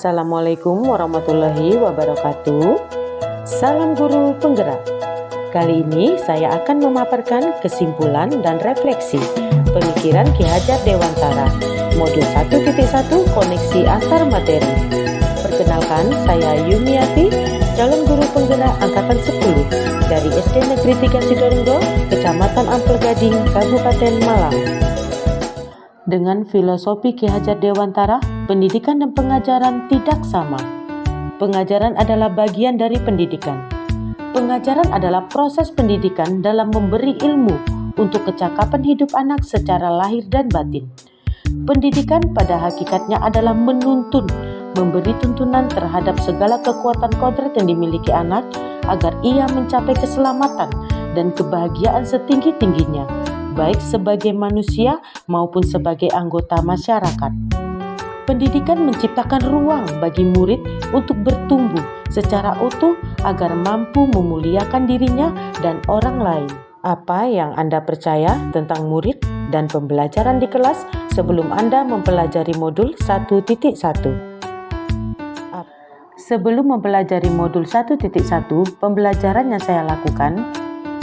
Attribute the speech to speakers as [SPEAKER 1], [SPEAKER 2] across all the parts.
[SPEAKER 1] Assalamualaikum warahmatullahi wabarakatuh. Salam guru penggerak. Kali ini saya akan memaparkan kesimpulan dan refleksi pemikiran Ki Hajar Dewantara Modul 1.1 Koneksi Antar Materi. Perkenalkan, saya Yumiati, calon guru penggerak angkatan 10 dari SD Negeri 3 Sidoarjo, Kecamatan Ampel Gading, Kabupaten Malang. Dengan filosofi Ki Hajar Dewantara, pendidikan dan pengajaran tidak sama. Pengajaran adalah bagian dari pendidikan. Pengajaran adalah proses pendidikan dalam memberi ilmu untuk kecakapan hidup anak secara lahir dan batin. Pendidikan pada hakikatnya adalah menuntun, memberi tuntunan terhadap segala kekuatan kodrat yang dimiliki anak agar ia mencapai keselamatan dan kebahagiaan setinggi-tingginya, baik sebagai manusia maupun sebagai anggota masyarakat. Pendidikan menciptakan ruang bagi murid untuk bertumbuh secara utuh agar mampu memuliakan dirinya dan orang lain. Apa yang Anda percaya tentang murid dan pembelajaran di kelas sebelum Anda mempelajari modul 1.1? Sebelum mempelajari modul 1.1, pembelajaran yang saya lakukan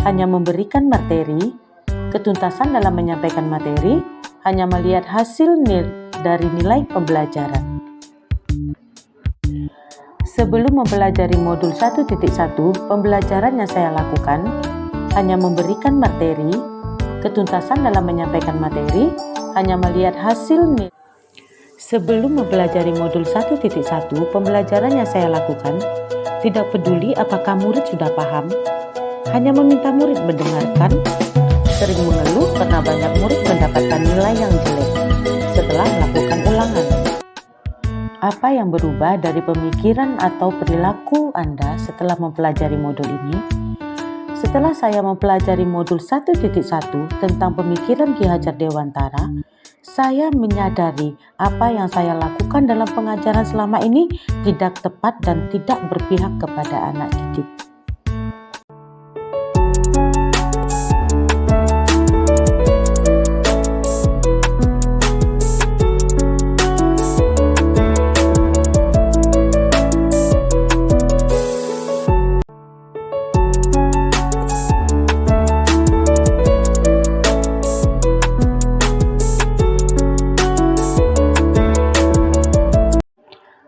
[SPEAKER 1] hanya memberikan materi, ketuntasan dalam menyampaikan materi, hanya melihat hasil dari nilai pembelajaran. Sebelum mempelajari modul 1.1, pembelajaran yang saya lakukan hanya memberikan materi, ketuntasan dalam menyampaikan materi, hanya melihat hasil nilai. Sebelum mempelajari modul 1.1, pembelajaran yang saya lakukan tidak peduli apakah murid sudah paham, hanya meminta murid mendengarkan, sering mengeluh karena banyak murid mendapatkan nilai yang jelek setelah melakukan ulangan. Apa yang berubah dari pemikiran atau perilaku Anda setelah mempelajari modul ini? Setelah saya mempelajari modul 1.1 tentang pemikiran Ki Hajar Dewantara, saya menyadari apa yang saya lakukan dalam pengajaran selama ini tidak tepat dan tidak berpihak kepada anak didik.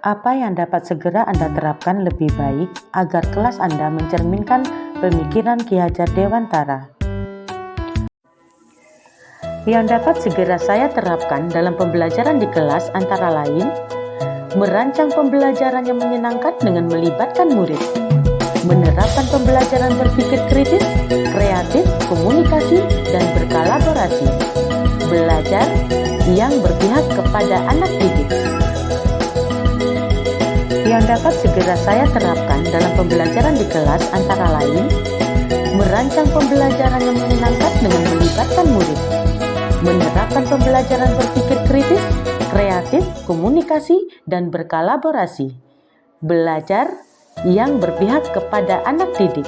[SPEAKER 1] Apa yang dapat segera Anda terapkan lebih baik agar kelas Anda mencerminkan pemikiran Ki Hajar Dewantara? Yang dapat segera saya terapkan dalam pembelajaran di kelas antara lain, merancang pembelajaran yang menyenangkan dengan melibatkan murid, menerapkan pembelajaran berpikir kritis, kreatif, komunikasi, dan berkolaborasi, belajar yang berpihak kepada anak didik. Yang dapat segera saya terapkan dalam pembelajaran di kelas antara lain, merancang pembelajaran yang menyenangkan dengan melibatkan murid, menerapkan pembelajaran berpikir kritis, kreatif, komunikasi, dan berkolaborasi, belajar yang berpihak kepada anak didik.